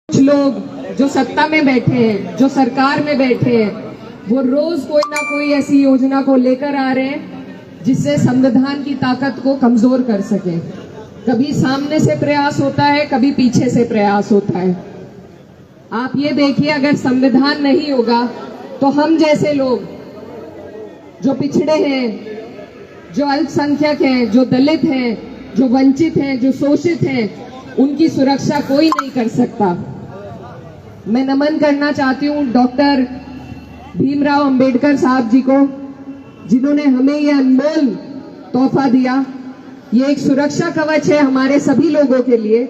कुछ लोग जो सत्ता में बैठे हैं, जो सरकार में बैठे हैं, वो रोज कोई ना कोई ऐसी योजना को लेकर आ रहे हैं जिससे संविधान की ताकत को कमजोर कर सके। कभी सामने से प्रयास होता है, कभी पीछे से प्रयास होता है। आप ये देखिए, अगर संविधान नहीं होगा तो हम जैसे लोग जो पिछड़े हैं, जो अल्पसंख्यक हैं, जो दलित हैं, जो वंचित हैं, जो शोषित हैं, उनकी सुरक्षा कोई नहीं कर सकता। मैं नमन करना चाहती हूँ डॉक्टर भीमराव अंबेडकर साहब जी को, जिन्होंने हमें ये अनमोल तोहफा दिया। ये एक सुरक्षा कवच है हमारे सभी लोगों के लिए।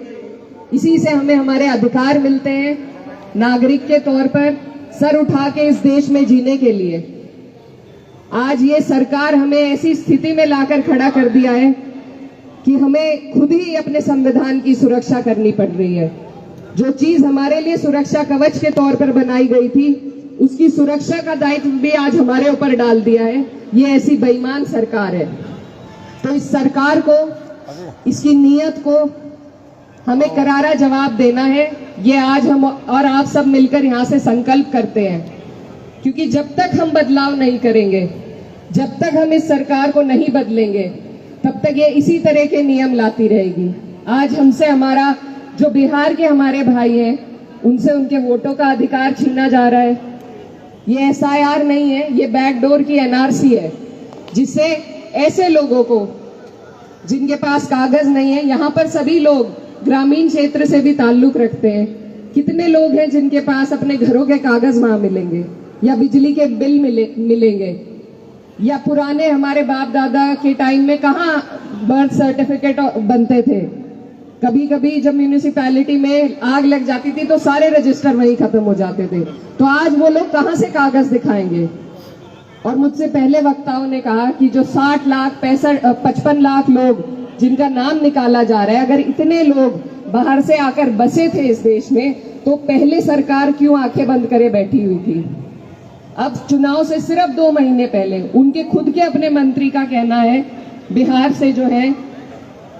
इसी से हमें हमारे अधिकार मिलते हैं नागरिक के तौर पर सर उठा के इस देश में जीने के लिए। आज ये सरकार हमें ऐसी स्थिति में लाकर खड़ा कर दिया है कि हमें खुद ही अपने संविधान की सुरक्षा करनी पड़ रही है। जो चीज हमारे लिए सुरक्षा कवच के तौर पर बनाई गई थी, उसकी सुरक्षा का दायित्व भी आज हमारे ऊपर डाल दिया है ये ऐसी बेईमान सरकार है। तो इस सरकार को, इसकी नीयत को हमें करारा जवाब देना है। ये आज हम और आप सब मिलकर यहाँ से संकल्प करते हैं, क्योंकि जब तक हम बदलाव नहीं करेंगे, जब तक हम इस सरकार को नहीं बदलेंगे, तब तक ये इसी तरह के नियम लाती रहेगी। आज हमसे हमारा जो बिहार के हमारे भाई हैं, उनसे उनके वोटों का अधिकार छीना जा रहा है। ये SIR नहीं है, ये बैकडोर की NRC है, जिससे ऐसे लोगों को जिनके पास कागज नहीं है, यहाँ पर सभी लोग ग्रामीण क्षेत्र से भी ताल्लुक रखते हैं। कितने लोग हैं जिनके पास अपने घरों के कागज वहां मिलेंगे, या बिजली के बिल मिलेंगे, या पुराने हमारे बाप दादा के टाइम में कहाँ बर्थ सर्टिफिकेट बनते थे। कभी कभी जब म्यूनिसिपैलिटी में आग लग जाती थी तो सारे रजिस्टर वहीं खत्म हो जाते थे। तो आज वो लोग कहाँ से कागज दिखाएंगे। और मुझसे पहले वक्ताओं ने कहा कि जो 60 लाख 55 लाख लोग जिनका नाम निकाला जा रहा है, अगर इतने लोग बाहर से आकर बसे थे इस देश में, तो पहले सरकार क्यों आंखें बंद करे बैठी हुई थी। अब चुनाव से सिर्फ 2 महीने पहले उनके खुद के अपने मंत्री का कहना है, बिहार से जो है,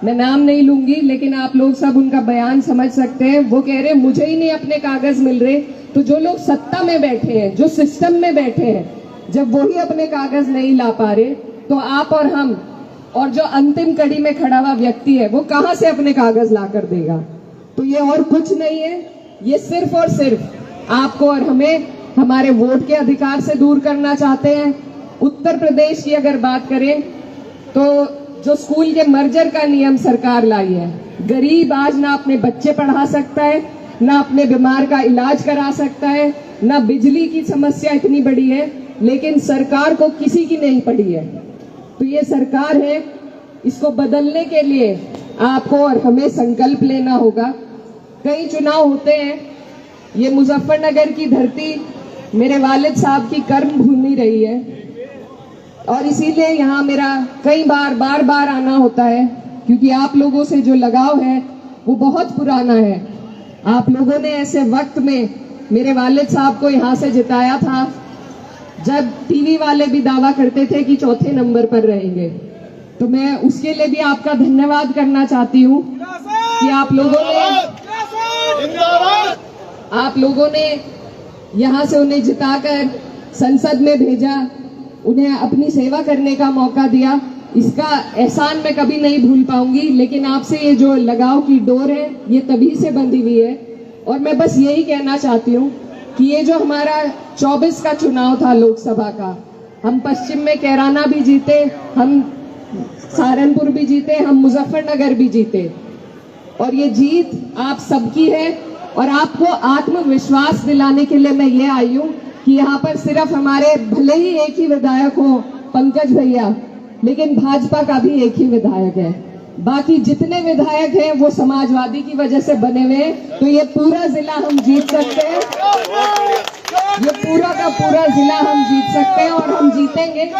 मैं नाम नहीं लूंगी लेकिन आप लोग सब उनका बयान समझ सकते हैं। वो कह रहे मुझे ही नहीं अपने कागज मिल रहे। तो जो लोग सत्ता में बैठे हैं, जो सिस्टम में बैठे हैं, जब वो ही अपने कागज नहीं ला पा रहे, तो आप और हम और जो अंतिम कड़ी में खड़ा हुआ व्यक्ति है, वो कहां से अपने कागज ला कर देगा। तो ये और कुछ नहीं है, ये सिर्फ और सिर्फ आपको और हमें हमारे वोट के अधिकार से दूर करना चाहते हैं। उत्तर प्रदेश की अगर बात करें तो जो स्कूल के मर्जर का नियम सरकार लाई है, गरीब आज ना अपने बच्चे पढ़ा सकता है, ना अपने बीमार का इलाज करा सकता है, ना बिजली की समस्या इतनी बड़ी है, लेकिन सरकार को किसी की नहीं पड़ी है। तो ये सरकार है, इसको बदलने के लिए आपको और हमें संकल्प लेना होगा। कई चुनाव होते हैं, ये मुजफ्फरनगर की धरती मेरे वालिद साहब की कर्म भूमि रही है, और इसीलिए यहाँ मेरा कई बार बार आना होता है, क्योंकि आप लोगों से जो लगाव है वो बहुत पुराना है। आप लोगों ने ऐसे वक्त में मेरे वालिद साहब को यहाँ से जिताया था जब टीवी वाले भी दावा करते थे कि 4थे नंबर पर रहेंगे। तो मैं उसके लिए भी आपका धन्यवाद करना चाहती हूँ कि आप लोगों ने यहाँ से उन्हें जिताकर संसद में भेजा, उन्हें अपनी सेवा करने का मौका दिया। इसका एहसान मैं कभी नहीं भूल पाऊंगी। लेकिन आपसे ये जो लगाव की डोर है, ये तभी से बंधी हुई है। और मैं बस यही कहना चाहती हूँ कि ये जो हमारा 24 का चुनाव था लोकसभा का, हम पश्चिम में कैराना भी जीते, हम सहारनपुर भी जीते, हम मुजफ्फरनगर भी जीते, और ये जीत आप सबकी है। और आपको आत्मविश्वास दिलाने के लिए मैं ये आई हूँ कि यहाँ पर सिर्फ हमारे भले ही एक ही विधायक हो, पंकज भैया, लेकिन भाजपा का भी एक ही विधायक है। बाकी जितने विधायक हैं वो समाजवादी की वजह से बने हुए हैं। तो ये पूरा जिला हम जीत सकते हैं, ये पूरा का पूरा जिला हम जीत सकते हैं, और हम जीतेंगे।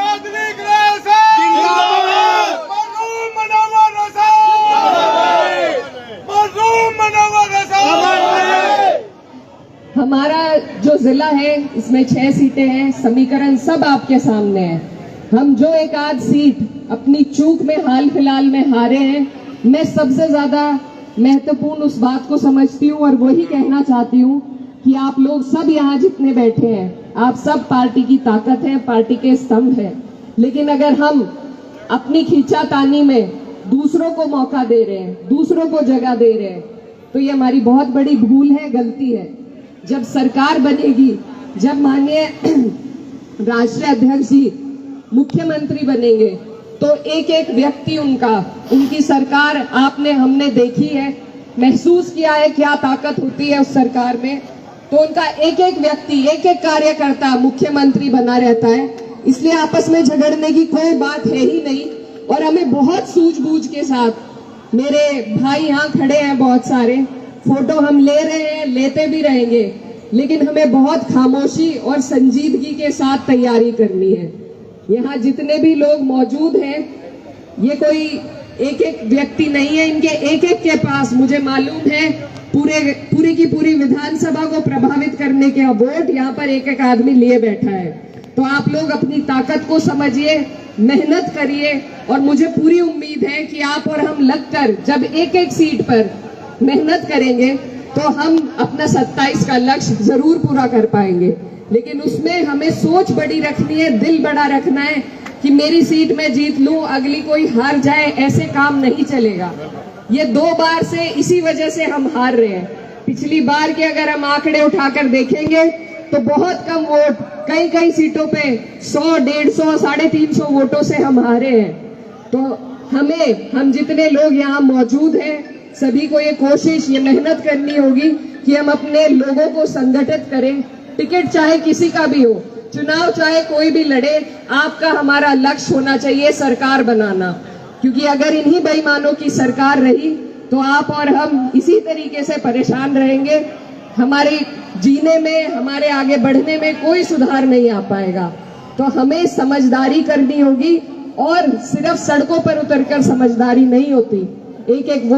हमारा जो जिला है इसमें 6 सीटें हैं, समीकरण सब आपके सामने है। हम जो एक आध सीट अपनी चूक में हाल फिलहाल में हारे हैं, मैं सबसे ज्यादा महत्वपूर्ण उस बात को समझती हूँ और वही कहना चाहती हूँ कि आप लोग सब यहाँ जितने बैठे हैं, आप सब पार्टी की ताकत हैं, पार्टी के स्तंभ हैं। लेकिन अगर हम अपनी खींचातानी में दूसरों को मौका दे रहे हैं, दूसरों को जगह दे रहे हैं, तो ये हमारी बहुत बड़ी भूल है, गलती है। जब सरकार बनेगी, जब माननीय राष्ट्रीय अध्यक्ष जी मुख्यमंत्री बनेंगे, तो एक एक व्यक्ति उनकी सरकार आपने हमने देखी है, महसूस किया है क्या ताकत होती है उस सरकार में। तो उनका एक एक व्यक्ति, एक एक कार्यकर्ता मुख्यमंत्री बना रहता है। इसलिए आपस में झगड़ने की कोई बात है ही नहीं। और हमें बहुत सूझबूझ के साथ, मेरे भाई यहाँ खड़े हैं बहुत सारे, फोटो हम ले रहे हैं, लेते भी रहेंगे, लेकिन हमें बहुत खामोशी और संजीदगी के साथ तैयारी करनी है। यहाँ जितने भी लोग मौजूद हैं, ये कोई एक एक व्यक्ति नहीं है, इनके एक एक के पास मुझे मालूम है पूरी की पूरी विधानसभा को प्रभावित करने के वोट यहाँ पर एक एक आदमी लिए बैठा है। तो आप लोग अपनी ताकत को समझिए, मेहनत करिए, और मुझे पूरी उम्मीद है कि आप और हम लगकर जब एक एक सीट पर मेहनत करेंगे तो हम अपना 27 का लक्ष्य जरूर पूरा कर पाएंगे। लेकिन उसमें हमें सोच बड़ी रखनी है, दिल बड़ा रखना है कि मेरी सीट में जीत लूं, अगली कोई हार जाए, ऐसे काम नहीं चलेगा। ये 2 बार से इसी वजह से हम हार रहे हैं। पिछली बार के अगर हम आंकड़े उठाकर देखेंगे तो बहुत कम वोट, कई सीटों पे 100, 150, 350 वोटों से हम हारे हैं। तो हम जितने लोग यहाँ मौजूद हैं, सभी को ये कोशिश, ये मेहनत करनी होगी कि हम अपने लोगों को संगठित करें। टिकट चाहे किसी का भी हो, चुनाव चाहे कोई भी लड़े, आपका हमारा लक्ष्य होना चाहिए सरकार बनाना। क्योंकि अगर इन्हीं बेईमानों की सरकार रही तो आप और हम इसी तरीके से परेशान रहेंगे। हमारे जीने में, हमारे आगे बढ़ने में कोई सुधार नहीं आ पाएगा। तो हमें समझदारी करनी होगी, और सिर्फ सड़कों पर उतरकर समझदारी नहीं होती। एक एक